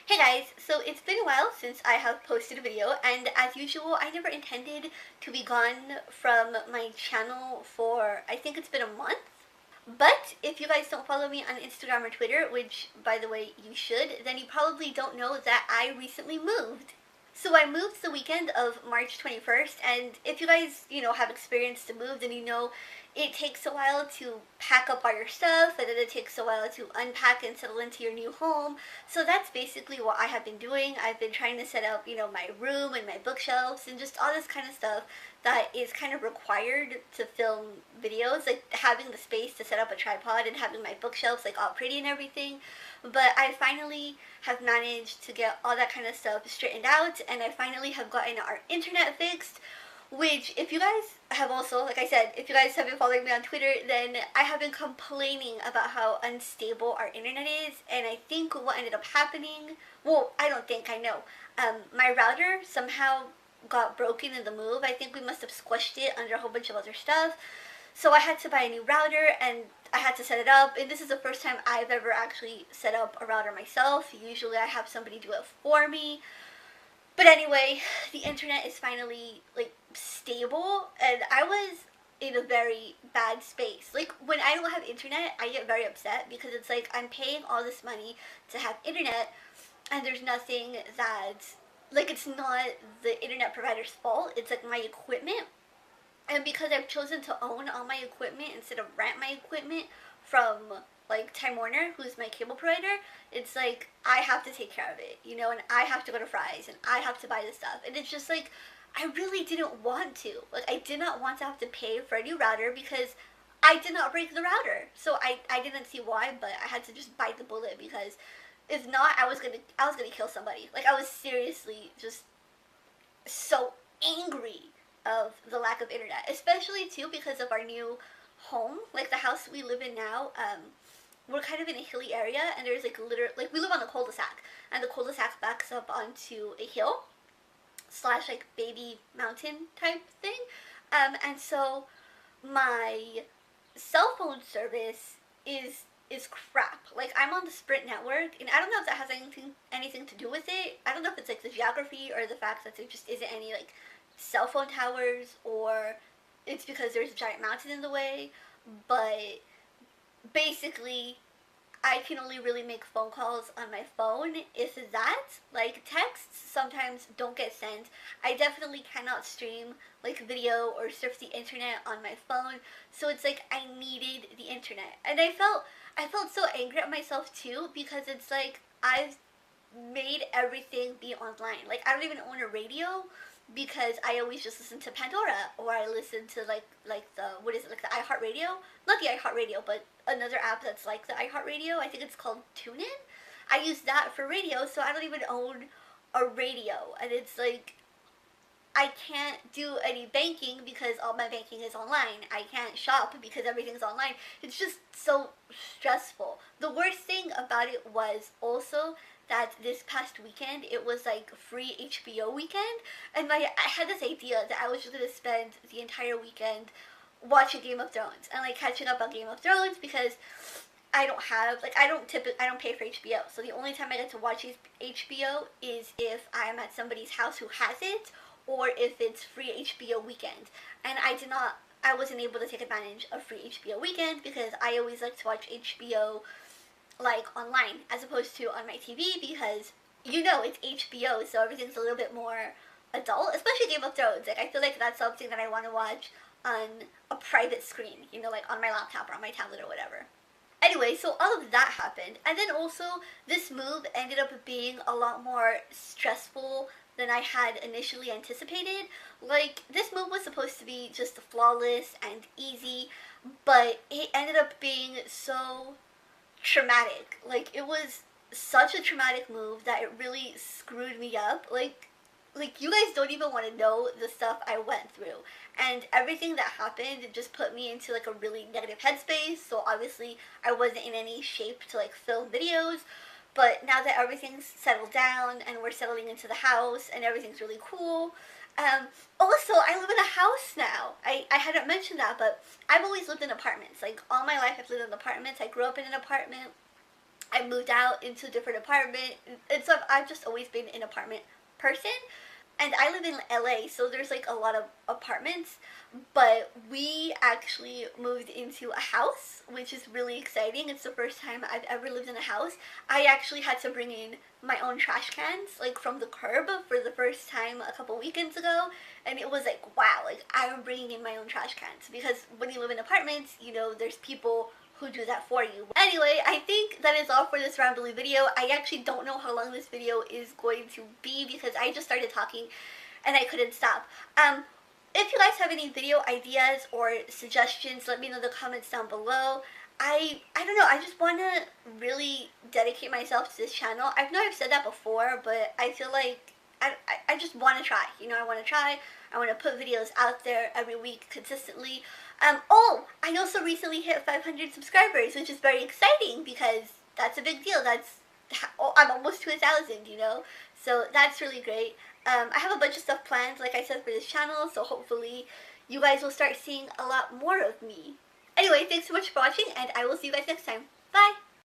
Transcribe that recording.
Hey guys, so it's been a while since I have posted a video, and as usual, I never intended to be gone from my channel for, I think it's been a month. But if you guys don't follow me on Instagram or Twitter, which by the way you should, then you probably don't know that I recently moved. So I moved the weekend of March 21st, and if you guys, have experienced the move, then you know it takes a while to pack up all your stuff, and then it takes a while to unpack and settle into your new home. So that's basically what I have been doing. I've been trying to set up, my room and my bookshelves and just all this kind of stuff that is kind of required to film videos, like having the space to set up a tripod and having my bookshelves like all pretty and everything. But I finally have managed to get all that kind of stuff straightened out, and I finally have gotten our internet fixed. Which, if you guys have also, like I said, if you guys have been following me on Twitter, then I have been complaining about how unstable our internet is, and I think what ended up happening, well, I don't think, I know, my router somehow got broken in the move. I think we must have squished it under a whole bunch of other stuff. So I had to buy a new router, and I had to set it up, and this is the first time I've ever actually set up a router myself. Usually I have somebody do it for me. But anyway, the internet is finally like stable, and I was in a very bad space. Like when I don't have internet, I get very upset because it's like I'm paying all this money to have internet, and there's nothing that, like, it's not the internet provider's fault. It's like my equipment, and because I've chosen to own all my equipment instead of rent my equipment from like Time Warner, who's my cable provider, it's like I have to take care of it, and I have to go to Fry's and I have to buy this stuff. And it's just like I really didn't want to. Like I did not want to have to pay for a new router because I did not break the router. So I didn't see why, but I had to just bite the bullet because if not I was gonna kill somebody. Like I was seriously just so angry of the lack of internet, especially too because of our new home, like the house we live in now. We're kind of in a hilly area, and there's like literally, like, we live on the cul-de-sac, and the cul-de-sac backs up onto a hill slash like baby mountain type thing. And so my cell phone service is crap. Like I'm on the Sprint network, and I don't know if that has anything to do with it. I don't know if it's like the geography or the fact that there just isn't any like cell phone towers, or it's because there's a giant mountain in the way. But basically I can only really make phone calls on my phone, if that. Like texts sometimes don't get sent. I definitely cannot stream like video or surf the internet on my phone. So it's like I needed the internet. And I felt so angry at myself too because it's like I've made everything be online. Like I don't even own a radio because I always just listen to Pandora, or I listen to like the, what is it, like the iHeartRadio? Not the iHeartRadio, but another app that's like the iHeartRadio. I think it's called TuneIn. I use that for radio, so I don't even own a radio, and it's like I can't do any banking because all my banking is online. I can't shop because everything's online. It's just so stressful. The worst thing about it was also that this past weekend it was like free HBO weekend, and I had this idea that I was just gonna spend the entire weekend watching Game of Thrones and like catching up on Game of Thrones because I don't have, like, I don't pay for HBO. So the only time I get to watch HBO is if I'm at somebody's house who has it, or if it's free HBO weekend. And I wasn't able to take advantage of free HBO weekend because I always like to watch HBO like online as opposed to on my TV because it's HBO, so everything's a little bit more adult, especially Game of Thrones. Like I feel like that's something that I want to watch on a private screen, like on my laptop or on my tablet or whatever. Anyway, so all of that happened, and then also this move ended up being a lot more stressful than I had initially anticipated. Like, this move was supposed to be just flawless and easy, but it ended up being so traumatic. Like, it was such a traumatic move that it really screwed me up. Like you guys don't even want to know the stuff I went through. And everything that happened just put me into like a really negative headspace. So obviously I wasn't in any shape to like film videos. But now that everything's settled down and we're settling into the house and everything's really cool. Also, I live in a house now. I hadn't mentioned that, but I've always lived in apartments. Like all my life I've lived in apartments. I grew up in an apartment. I moved out into a different apartment, and so I've just always been an apartment person. And I live in LA, so there's like a lot of apartments, but we actually moved into a house, which is really exciting. It's the first time I've ever lived in a house. I actually had to bring in my own trash cans, like from the curb, for the first time a couple weekends ago, and it was like, wow, like I'm bringing in my own trash cans, because when you live in apartments, you know, there's people who do that for you. Anyway, I think that is all for this rambly video. I actually don't know how long this video is going to be because I just started talking and I couldn't stop. If you guys have any video ideas or suggestions, let me know in the comments down below. I don't know, I just want to really dedicate myself to this channel. I know I've said that before, but I feel like I just want to try. You know, I want to try. I want to put videos out there every week consistently. Oh, I also recently hit 500 subscribers, which is very exciting because that's a big deal. I'm almost to 1,000, you know? So that's really great. I have a bunch of stuff planned, like I said, for this channel, so hopefully you guys will start seeing a lot more of me. Anyway, thanks so much for watching, and I will see you guys next time. Bye!